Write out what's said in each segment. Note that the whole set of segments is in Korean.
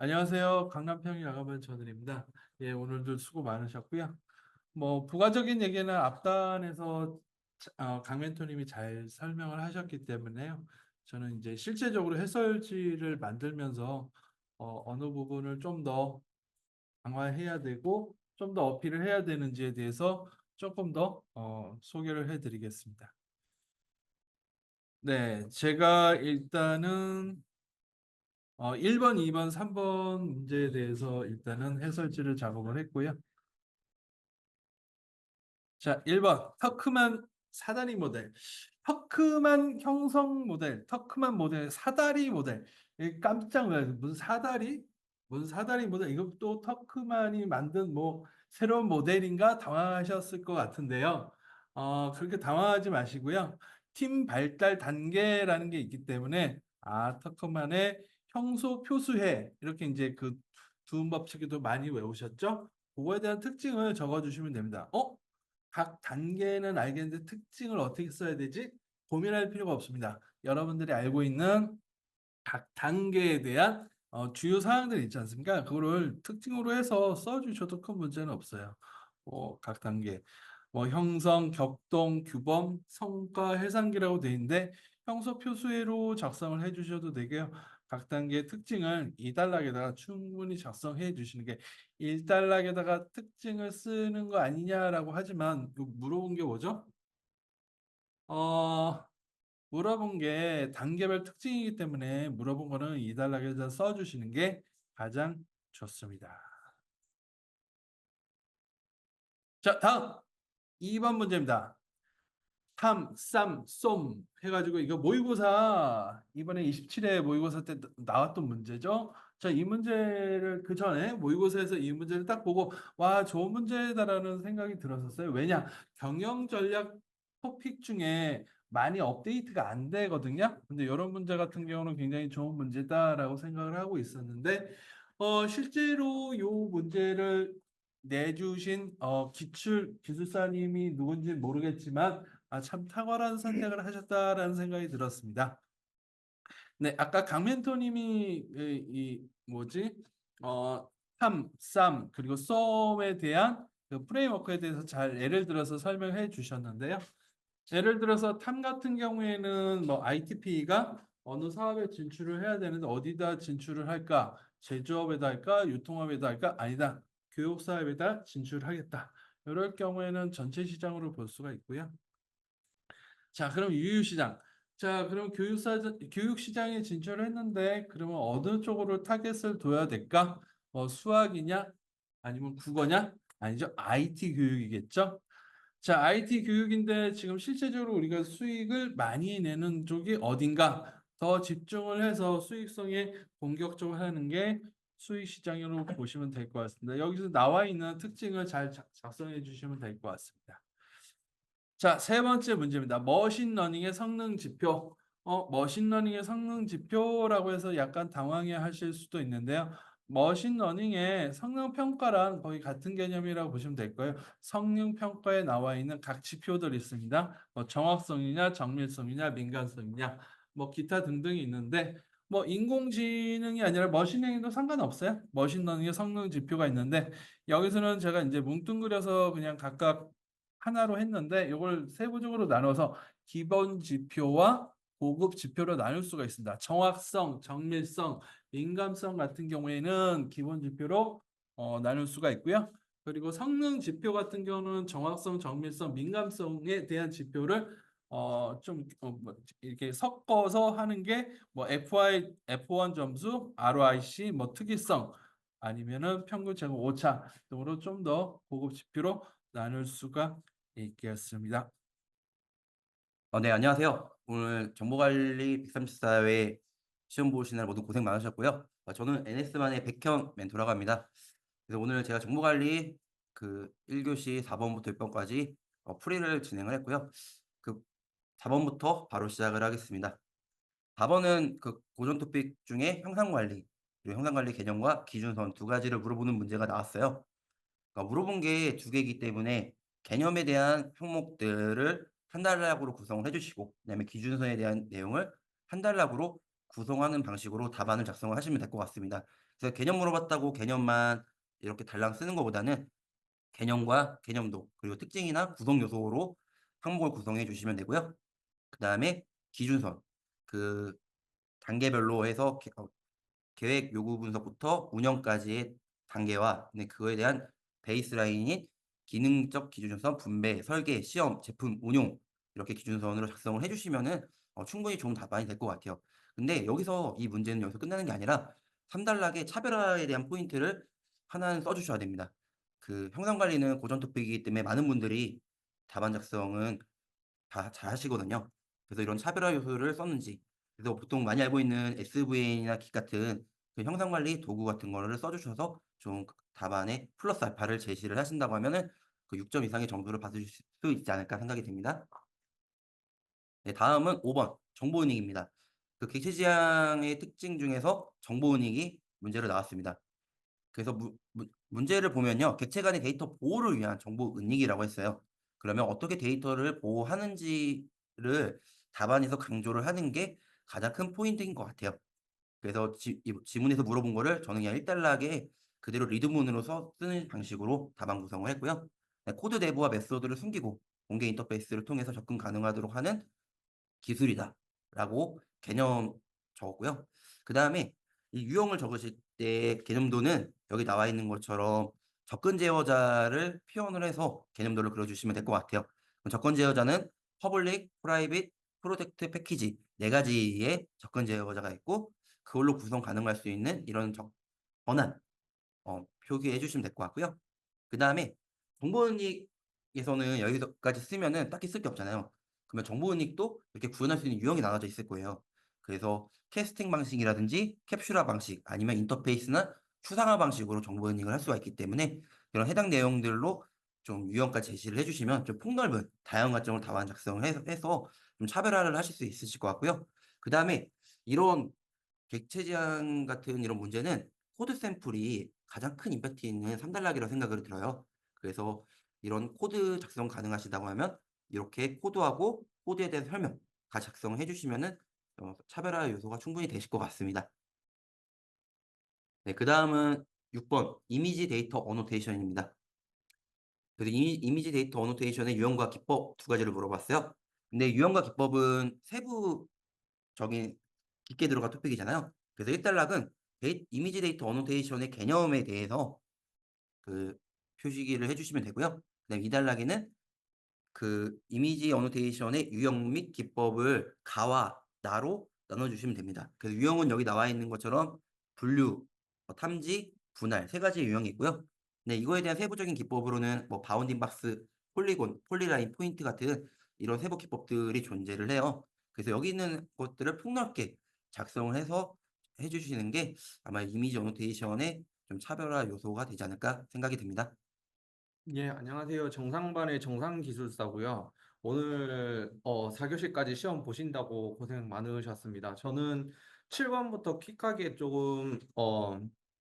안녕하세요. 강남평이 야가반 전원입니다. 예, 오늘도 수고 많으셨고요. 뭐 부가적인 얘기는 앞단에서 강 멘토님이 잘 설명을 하셨기 때문에요. 저는 이제 실제적으로 해설지를 만들면서 어느 부분을 좀 더 강화해야 되고 좀 더 어필을 해야 되는지에 대해서 조금 더 소개를 해드리겠습니다. 네, 제가 일단은 1번, 2번, 3번 문제에 대해서 일단은 해설지를 작업을 했고요. 자, 1번 터크만 사다리 모델. 터크만 형성 모델, 터크만 모델, 사다리 모델. 깜짝 놀랐어요. 무슨 사다리? 무슨 사다리 모델? 이것도 터크만이 만든 뭐 새로운 모델인가 당황하셨을 것 같은데요. 그렇게 당황하지 마시고요. 팀 발달 단계라는 게 있기 때문에 터크만의 형소 표수해 이렇게 이제 그 두음 법칙에도 많이 외우셨죠? 그거에 대한 특징을 적어주시면 됩니다. 각 단계는 알겠는데 특징을 어떻게 써야 되지? 고민할 필요가 없습니다. 여러분들이 알고 있는 각 단계에 대한 주요 사항들 있지 않습니까? 그거를 특징으로 해서 써주셔도 큰 문제는 없어요. 각 단계. 뭐 형성, 격동, 규범, 성과, 해상기라고 돼 있는데 형소 표수회로 작성을 해주셔도 되고요. 각 단계의 특징을 2단락에다가 충분히 작성해 주시는 게 1단락에다가 특징을 쓰는 거 아니냐라고 하지만 물어본 게 뭐죠? 어, 물어본 게 단계별 특징이기 때문에 물어본 거는 2단락에다 써주시는 게 가장 좋습니다. 자, 다음 2번 문제입니다. 탐, 쌈, 쏨 해가지고 이거 모의고사 이번에 27회 모의고사 때 나왔던 문제죠. 자, 이 문제를 그 전에 모의고사에서 이 문제를 딱 보고 와, 좋은 문제다라는 생각이 들었었어요. 왜냐? 경영 전략 토픽 중에 많이 업데이트가 안 되거든요. 근데 이런 문제 같은 경우는 굉장히 좋은 문제다라고 생각을 하고 있었는데 실제로 이 문제를 내주신 기출 기술사님이 누군지 모르겠지만 참 탁월한 선택을 하셨다라는 생각이 들었습니다. 네, 아까 강멘토님이 이 뭐지? 탐, 쌈, 그리고 썸에 대한 그 프레임워크에 대해서 잘 예를 들어서 설명해 주셨는데요. 예를 들어서 탐 같은 경우에는 뭐 ITP가 어느 사업에 진출을 해야 되는데 어디다 진출을 할까? 제조업에다 할까? 유통업에다 할까? 아니다. 교육사업에다 진출하겠다. 이럴 경우에는 전체 시장으로 볼 수가 있고요. 자, 그럼 유유시장. 자, 그럼 교육시장에 진출을 했는데, 그러면 어느 쪽으로 타겟을 둬야 될까? 수학이냐? 아니면 국어냐? 아니죠. IT 교육이겠죠? 자, IT 교육인데 지금 실제적으로 우리가 수익을 많이 내는 쪽이 어딘가? 더 집중을 해서 수익성에 공격적으로 하는 게 수익 시장으로 보시면 될 것 같습니다. 여기서 나와 있는 특징을 잘 작성해 주시면 될 것 같습니다. 자, 세 번째 문제입니다. 머신러닝의 성능 지표. 머신러닝의 성능 지표라고 해서 약간 당황해 하실 수도 있는데요. 머신러닝의 성능 평가랑 거의 같은 개념이라고 보시면 될 거예요. 성능 평가에 나와 있는 각 지표들이 있습니다. 정확성이냐, 정밀성이냐, 민감성이냐, 뭐 기타 등등이 있는데 뭐 인공지능이 아니라 머신러닝도 상관없어요. 머신러닝의 성능 지표가 있는데 여기서는 제가 이제 뭉뚱그려서 그냥 각각 하나로 했는데 이걸 세부적으로 나눠서 기본 지표와 고급 지표로 나눌 수가 있습니다. 정확성, 정밀성, 민감성 같은 경우에는 기본 지표로 나눌 수가 있고요. 그리고 성능 지표 같은 경우는 정확성, 정밀성, 민감성에 대한 지표를 뭐 이렇게 섞어서 하는 게 뭐 FI, F1 점수, ROIC, 뭐 특이성 아니면은 평균 제곱 오차 등으로 좀 더 고급 지표로 나눌 수가 있겠습니다. 네, 안녕하세요. 오늘 정보관리 134회 시험 보시느라 모두 고생 많으셨고요. 저는 NS만의 백현 멘토라고 합니다. 그래서 오늘 제가 정보관리 그 1교시 4번부터 6번까지 풀이를 진행을 했고요. 그 4번부터 바로 시작을 하겠습니다. 4번은 그 고전 토픽 중에 형상관리, 그리고 형상관리 개념과 기준선 두 가지를 물어보는 문제가 나왔어요. 그러니까 물어본 게 두 개이기 때문에 개념에 대한 항목들을 한 단락으로 구성을 해 주시고 그다음에 기준선에 대한 내용을 한 단락으로 구성하는 방식으로 답안을 작성을 하시면 될 것 같습니다. 그래서 개념 물어봤다고 개념만 이렇게 달랑 쓰는 것보다는 개념과 개념도 그리고 특징이나 구성 요소로 항목을 구성해 주시면 되고요. 그다음에 기준선, 그 단계별로 해서 계획 요구 분석부터 운영까지의 단계와 그거에 대한 베이스라인인 기능적 기준선, 분배, 설계, 시험, 제품, 운용 이렇게 기준선으로 작성을 해 주시면은 충분히 좋은 답안이 될 것 같아요. 근데 여기서 이 문제는 여기서 끝나는 게 아니라 3 단락의 차별화에 대한 포인트를 하나는 써 주셔야 됩니다. 그 형상 관리는 고전 토픽이기 때문에 많은 분들이 답안 작성은 다 잘하시거든요. 그래서 이런 차별화 요소를 썼는지, 그래서 보통 많이 알고 있는 SVN이나 깃 같은 그 형상 관리 도구 같은 거를 써 주셔서 좀 답안에 플러스 알파를 제시를 하신다고 하면은 그 6점 이상의 점수를 받으실 수 있지 않을까 생각이 됩니다. 네, 다음은 5번 정보 은닉입니다. 그 객체 지향의 특징 중에서 정보 은닉이 문제로 나왔습니다. 그래서 문제를 보면요. 객체 간의 데이터 보호를 위한 정보 은닉이라고 했어요. 그러면 어떻게 데이터를 보호하는지를 답안에서 강조를 하는 게 가장 큰 포인트인 것 같아요. 그래서 이 지문에서 물어본 거를 저는 그냥 1 단락에 그대로 리드문으로 쓰는 방식으로 답안 구성을 했고요. 네, 코드 내부와 메소드를 숨기고 공개 인터페이스를 통해서 접근 가능하도록 하는 기술이다라고 개념 적었고요. 그다음에 이 유형을 적으실 때 개념도는 여기 나와 있는 것처럼 접근 제어자를 표현을 해서 개념도를 그려 주시면 될 것 같아요. 그럼 접근 제어자는 퍼블릭, 프라이빗, 프로텍트 패키지 4 가지의 접근 제어자가 있고 그걸로 구성 가능할 수 있는 이런 권한 표기해 주시면 될 것 같고요. 그다음에 정보은닉에서는 여기서까지 쓰면은 딱히 쓸 게 없잖아요. 그러면 정보은닉도 이렇게 구현할 수 있는 유형이 나눠져 있을 거예요. 그래서 캐스팅 방식이라든지 캡슐화 방식 아니면 인터페이스나 추상화 방식으로 정보은닉을 할 수가 있기 때문에 이런 해당 내용들로 좀 유형까지 제시를 해 주시면 좀 폭넓은 다양한 관점을 답안 작성을 해서 좀 차별화를 하실 수 있으실 것 같고요. 그다음에 이런 객체 지향 같은 이런 문제는 코드 샘플이 가장 큰 임팩트 있는 3 단락이라고 생각을 들어요. 그래서 이런 코드 작성 가능하시다고 하면 이렇게 코드하고 코드에 대한 설명 같이 작성을 해 주시면은 차별화 요소가 충분히 되실 것 같습니다. 네, 그다음은 6번 이미지 데이터 어노테이션입니다. 그래서 이미지 데이터 어노테이션의 유형과 기법 2 가지를 물어봤어요. 근데 유형과 기법은 세부적인 깊게 들어간 토픽이잖아요. 그래서 1 단락은 이미지 데이터 어노테이션의 개념에 대해서 그 표시기를 해 주시면 되고요. 그다음에 2 단락에는 그 이미지 어노테이션의 유형 및 기법을 가와 나로 나눠 주시면 됩니다. 그래서 유형은 여기 나와 있는 것처럼 분류, 탐지, 분할 3 가지의 유형이 있고요. 네, 이거에 대한 세부적인 기법으로는 뭐 바운딩 박스, 폴리곤, 폴리라인, 포인트 같은 이런 세부 기법들이 존재를 해요. 그래서 여기 있는 것들을 폭넓게 작성을 해서 해 주시는 게 아마 이미지 어노테이션의 좀 차별화 요소가 되지 않을까 생각이 듭니다. 예, 안녕하세요. 정상반의 정상기술사고요. 오늘 4교시까지 시험 보신다고 고생 많으셨습니다. 저는 7번부터 퀵하게 조금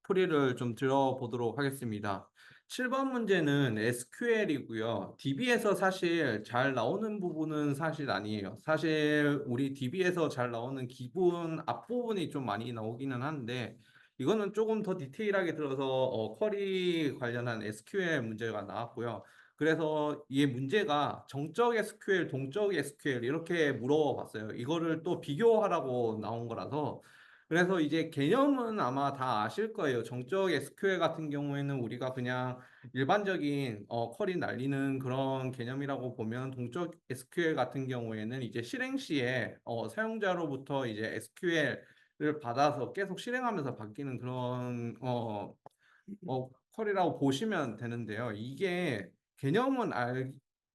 풀이를 좀 들어보도록 하겠습니다. 7번 문제는 SQL이고요. DB에서 사실 잘 나오는 부분은 사실 아니에요. 사실 우리 DB에서 잘 나오는 기본 앞부분이 좀 많이 나오기는 한데 이거는 조금 더 디테일하게 들어서 쿼리 관련한 SQL 문제가 나왔고요. 그래서 이 문제가 정적 SQL, 동적 SQL 이렇게 물어봤어요. 이거를 또 비교하라고 나온 거라서. 그래서 이제 개념은 아마 다 아실 거예요. 정적 SQL 같은 경우에는 우리가 그냥 일반적인 쿼리 날리는 그런 개념이라고 보면 동적 SQL 같은 경우에는 이제 실행 시에 사용자로부터 이제 SQL 를 받아서 계속 실행하면서 바뀌는 그런 퀄이라고 보시면 되는데요. 이게 개념은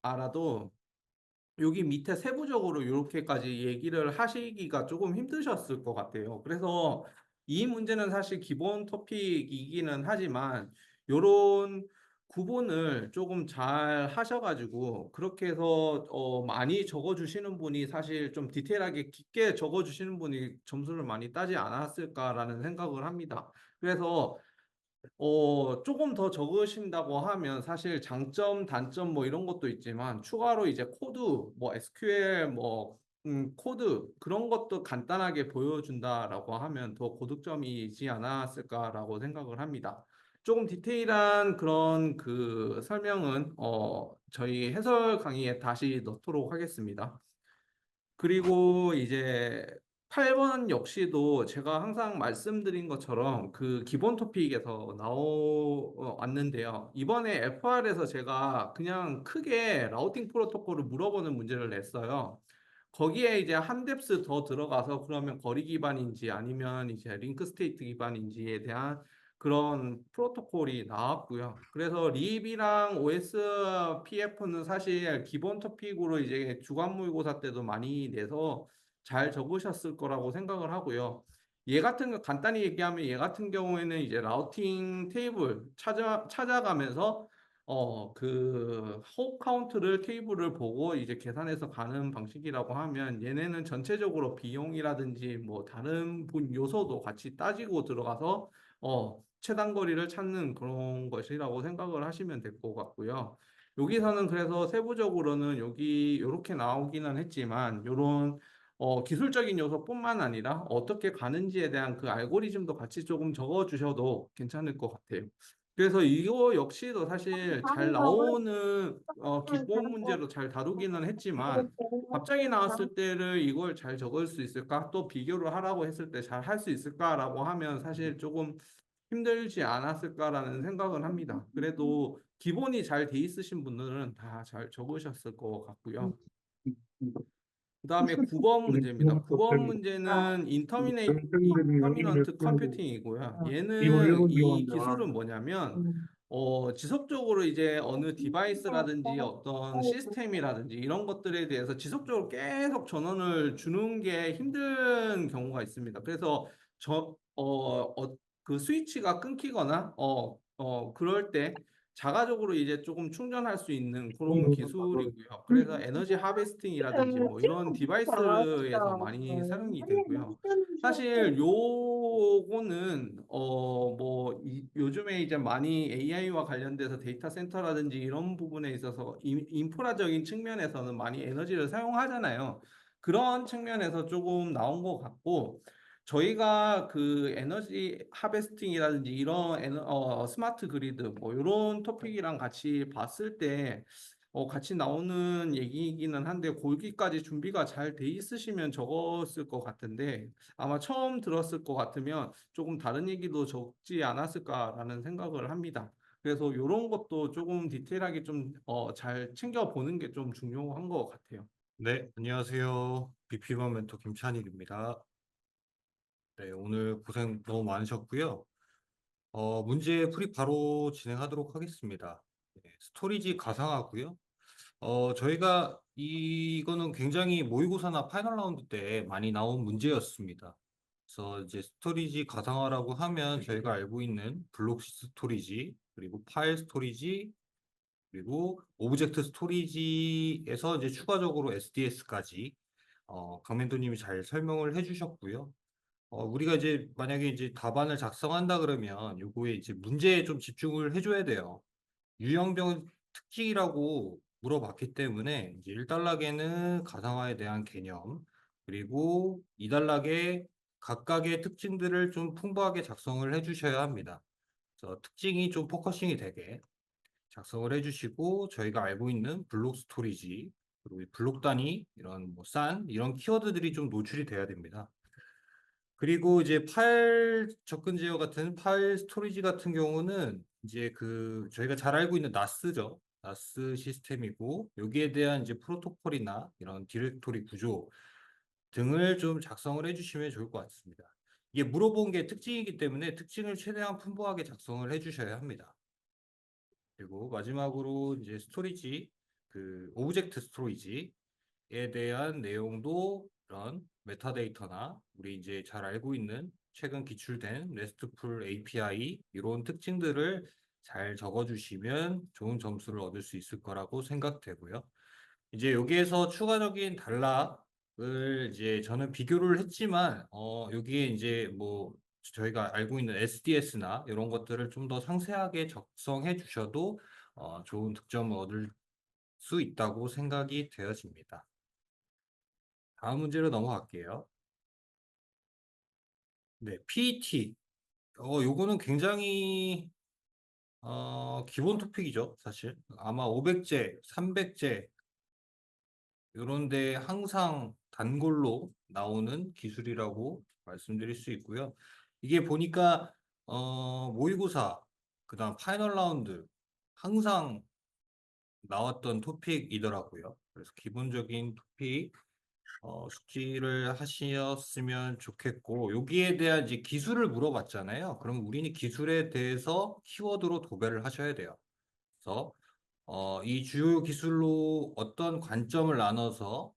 알아도 여기 밑에 세부적으로 이렇게까지 얘기를 하시기가 조금 힘드셨을 것 같아요. 그래서 이 문제는 사실 기본 토픽이기는 하지만 요런 구분을 조금 잘 하셔가지고 그렇게 해서 많이 적어주시는 분이 사실 좀 디테일하게 깊게 적어주시는 분이 점수를 많이 따지 않았을까라는 생각을 합니다. 그래서 조금 더 적으신다고 하면 사실 장점, 단점 뭐 이런 것도 있지만 추가로 이제 코드, 뭐 SQL, 뭐 코드 그런 것도 간단하게 보여준다라고 하면 더 고득점이지 않았을까라고 생각을 합니다. 조금 디테일한 그런 그 설명은 저희 해설 강의에 다시 넣도록 하겠습니다. 그리고 이제 8번 역시도 제가 항상 말씀드린 것처럼 그 기본 토픽에서 나왔는데요. 이번에 FR에서 제가 그냥 크게 라우팅 프로토콜을 물어보는 문제를 냈어요. 거기에 이제 한 뎁스 더 들어가서 그러면 거리 기반인지 아니면 이제 링크 스테이트 기반인지에 대한 그런 프로토콜이 나왔고요. 그래서 립이랑 OSPF는 사실 기본 토픽으로 이제 주간 모의고사 때도 많이 내서 잘 적으셨을 거라고 생각을 하고요. 간단히 얘기하면 얘 같은 경우에는 이제 라우팅 테이블 찾아가면서 그 호흡 카운트를 테이블을 보고 이제 계산해서 가는 방식이라고 하면 얘네는 전체적으로 비용이라든지 뭐 다른 요소도 같이 따지고 들어가서 최단 거리를 찾는 그런 것이라고 생각을 하시면 될 것 같고요. 여기서는 그래서 세부적으로는 여기 이렇게 나오기는 했지만 요런 기술적인 요소뿐만 아니라 어떻게 가는지에 대한 그 알고리즘도 같이 조금 적어 주셔도 괜찮을 것 같아요. 그래서 이거 역시도 사실 잘 나오는 기본 문제로 잘 다루기는 했지만 갑자기 나왔을 때를 이걸 잘 적을 수 있을까? 또 비교를 하라고 했을 때 잘 할 수 있을까라고 하면 사실 조금 힘들지 않았을까라는 생각은 합니다. 그래도 기본이 잘 돼 있으신 분들은 다 잘 적으셨을 것 같고요. 그다음에 9번 문제입니다. 9번 문제는 인터미넌트 컴퓨팅이고요. 얘는 이 기술은 뭐냐면 지속적으로 이제 어느 디바이스라든지 어떤 시스템이라든지 이런 것들에 대해서 지속적으로 계속 전원을 주는 게 힘든 경우가 있습니다. 그래서 그 스위치가 끊기거나 그럴 때 자가적으로 이제 조금 충전할 수 있는 그런 기술이고요. 그래서 에너지 하베스팅이라든지 뭐 이런 디바이스에서 많이 사용이 되고요. 사실 요거는 뭐 요즘에 이제 많이 AI와 관련돼서 데이터 센터라든지 이런 부분에 있어서 인프라적인 측면에서는 많이 에너지를 사용하잖아요. 그런 측면에서 조금 나온 것 같고 저희가 그 에너지 하베스팅이라든지 이런 스마트 그리드 뭐 이런 토픽이랑 같이 봤을 때 같이 나오는 얘기이기는 한데 거기까지 준비가 잘 돼 있으시면 적었을 것 같은데 아마 처음 들었을 것 같으면 조금 다른 얘기도 적지 않았을까라는 생각을 합니다. 그래서 이런 것도 조금 디테일하게 좀 잘 챙겨보는 게 좀 중요한 것 같아요. 네, 안녕하세요. BP번 멘토 김찬일입니다. 네, 오늘 고생 너무 많으셨고요. 문제 풀이 바로 진행하도록 하겠습니다. 네, 스토리지 가상화고요. 저희가 이거는 굉장히 모의고사나 파이널 라운드 때 많이 나온 문제였습니다. 그래서 이제 스토리지 가상화라고 하면 저희가 알고 있는 블록 스토리지, 그리고 파일 스토리지, 그리고 오브젝트 스토리지에서 이제 추가적으로 SDS까지 강멘도님이 잘 설명을 해주셨고요. 우리가 이제 만약에 이제 답안을 작성한다 그러면 요거에 이제 문제에 좀 집중을 해줘야 돼요. 유형병 특징이라고 물어봤기 때문에 이제 1단락에는 가상화에 대한 개념, 그리고 2단락에 각각의 특징들을 좀 풍부하게 작성을 해주셔야 합니다. 그래서 특징이 좀 포커싱이 되게 작성을 해주시고 저희가 알고 있는 블록 스토리지, 그리고 이 블록 단위, 이런 뭐 싼, 이런 키워드들이 좀 노출이 돼야 됩니다. 그리고 이제 파일 접근 제어 같은 파일 스토리지 같은 경우는 이제 그 저희가 잘 알고 있는 나스죠. 나스 시스템이고 여기에 대한 이제 프로토콜이나 이런 디렉토리 구조 등을 좀 작성을 해주시면 좋을 것 같습니다. 이게 물어본 게 특징이기 때문에 특징을 최대한 풍부하게 작성을 해주셔야 합니다. 그리고 마지막으로 이제 스토리지, 그 오브젝트 스토리지에 대한 내용도 이런 메타데이터나 우리 이제 잘 알고 있는 최근 기출된 RESTful API 이런 특징들을 잘 적어주시면 좋은 점수를 얻을 수 있을 거라고 생각되고요. 이제 여기에서 추가적인 단락을 이제 저는 비교를 했지만 여기에 이제 뭐 저희가 알고 있는 SDS나 이런 것들을 좀 더 상세하게 작성해 주셔도 좋은 득점을 얻을 수 있다고 생각이 되어집니다. 다음 문제로 넘어갈게요. 네, PET. 요거는 굉장히 기본 토픽이죠, 사실. 아마 500제, 300제 이런데 항상 단골로 나오는 기술이라고 말씀드릴 수 있고요. 이게 보니까 모의고사, 그다음 파이널 라운드 항상 나왔던 토픽이더라고요. 그래서 기본적인 토픽 숙지를 하셨으면 좋겠고, 여기에 대한 이제 기술을 물어봤잖아요. 그럼 우리는 기술에 대해서 키워드로 도배를 하셔야 돼요. 그래서 이 주요 기술로 어떤 관점을 나눠서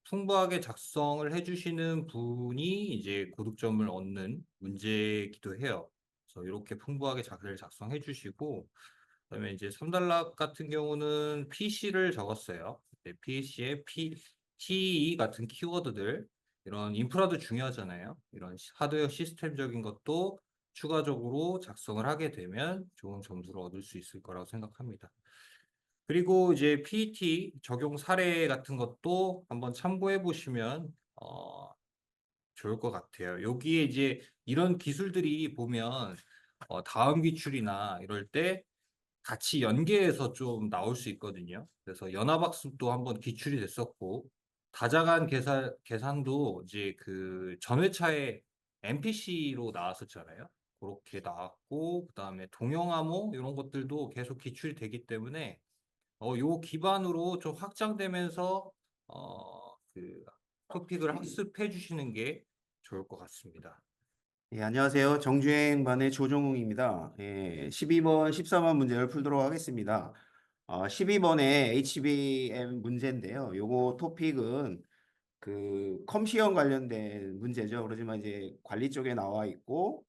풍부하게 작성을 해주시는 분이 이제 고득점을 얻는 문제이기도 해요. 그래서 이렇게 풍부하게 자기를 작성해 주시고, 그다음에 이제 3단락 같은 경우는 PC를 적었어요. 네, PC에 TE 같은 키워드들, 이런 인프라도 중요하잖아요. 이런 하드웨어 시스템적인 것도 추가적으로 작성을 하게 되면 좋은 점수를 얻을 수 있을 거라고 생각합니다. 그리고 이제 PET 적용 사례 같은 것도 한번 참고해 보시면 좋을 것 같아요. 여기에 이제 이런 기술들이 보면 다음 기출이나 이럴 때 같이 연계해서 좀 나올 수 있거든요. 그래서 연합학습도 한번 기출이 됐었고, 다자간 계산도 이제 그 전회차에 MPC로 나왔었잖아요. 그렇게 나왔고, 그다음에 동영암호 이런 것들도 계속 기출이 되기 때문에 요 기반으로 좀 확장되면서 그 토픽을 학습해 주시는 게 좋을 것 같습니다. 예, 안녕하세요. 정주행반의 조종웅입니다. 12번, 14번 문제를 풀도록 하겠습니다. 12번에 HBM 문제인데요. 요거 토픽은 그 컴시험 관련된 문제죠. 그렇지만 이제 관리 쪽에 나와 있고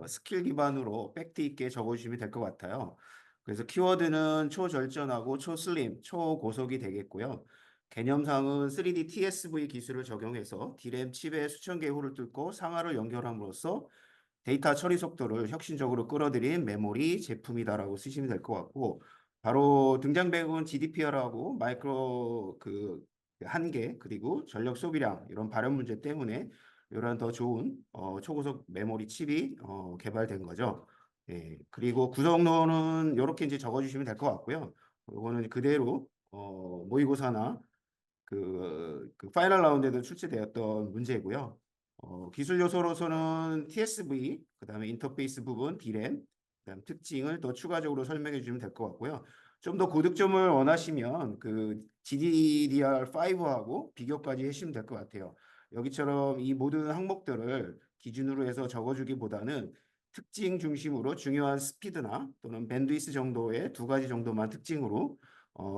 스킬 기반으로 팩트 있게 적어주시면 될 것 같아요. 그래서 키워드는 초절전하고 초슬림, 초고속이 되겠고요. 개념상은 3D TSV 기술을 적용해서 D램 칩의 수천 개의 홀을 뚫고 상하를 연결함으로써 데이터 처리 속도를 혁신적으로 끌어들인 메모리 제품이다라고 쓰시면 될 것 같고, 바로 등장 배경은 GDPR하고 마이크로 그 한계, 그리고 전력 소비량 이런 발현 문제 때문에 이런 더 좋은 초고속 메모리 칩이 개발된 거죠. 예, 그리고 구성론은 이렇게 이제 적어주시면 될 것 같고요. 이거는 그대로 모의고사나 그 파이널 라운드에도 출제되었던 문제고요. 기술 요소로서는 TSV, 그다음에 인터페이스 부분, D램, 그다음 특징을 더 추가적으로 설명해 주시면 될 것 같고요. 좀 더 고득점을 원하시면 그 GDDR5하고 비교까지 해주시면 될 것 같아요. 여기처럼 이 모든 항목들을 기준으로 해서 적어주기보다는 특징 중심으로 중요한 스피드나 또는 밴드위스 정도의 두 가지 정도만 특징으로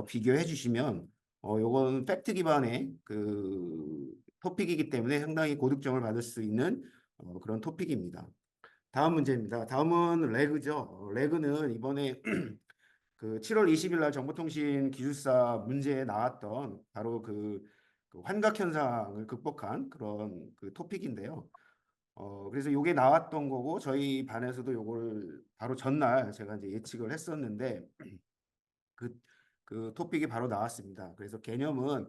비교해 주시면 요건 팩트 기반의 그 토픽이기 때문에 상당히 고득점을 받을 수 있는 그런 토픽입니다. 다음 문제입니다. 다음은 레그죠. 레그는 이번에 그 7월 20일 날 정보통신 기술사 문제에 나왔던 바로 그 환각 현상을 극복한 그런 그 토픽인데요. 그래서 요게 나왔던 거고 저희 반에서도 요걸 바로 전날 제가 이제 예측을 했었는데 그, 그 토픽이 바로 나왔습니다. 그래서 개념은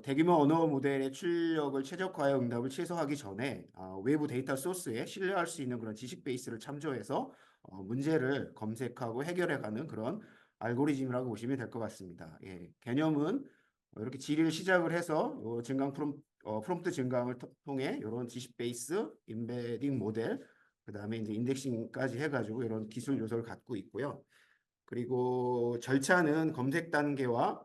대규모 언어 모델의 출력을 최적화해 응답을 최소화하기 전에 외부 데이터 소스에 신뢰할 수 있는 그런 지식 베이스를 참조해서 문제를 검색하고 해결해가는 그런 알고리즘이라고 보시면 될 것 같습니다. 예, 개념은 이렇게 질의를 시작을 해서 증강 프롬프트 증강을 통해 이런 지식 베이스, 임베딩 모델, 그다음에 이제 인덱싱까지 해가지고 이런 기술 요소를 갖고 있고요. 그리고 절차는 검색 단계와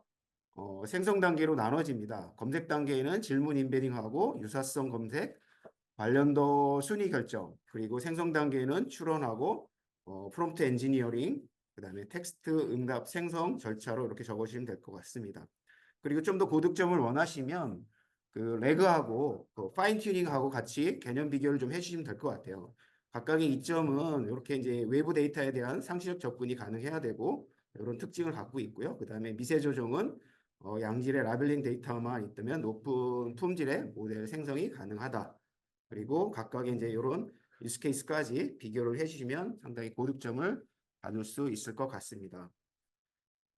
생성 단계로 나눠집니다. 검색 단계에는 질문 인베딩하고 유사성 검색, 관련도 순위 결정, 그리고 생성 단계에는 추론하고 프롬프트 엔지니어링, 그다음에 텍스트 응답 생성 절차로 이렇게 적으시면 될 것 같습니다. 그리고 좀 더 고득점을 원하시면 그 레그하고 그 파인 튜닝하고 같이 개념 비교를 좀 해주시면 될 것 같아요. 각각의 이점은 이렇게 이제 외부 데이터에 대한 상시적 접근이 가능해야 되고 이런 특징을 갖고 있고요. 그다음에 미세 조정은 양질의 라벨링 데이터만 있다면 높은 품질의 모델 생성이 가능하다. 그리고 각각의 이제 이런 유스 케이스까지 비교를 해주시면 상당히 고득점을 받을 수 있을 것 같습니다.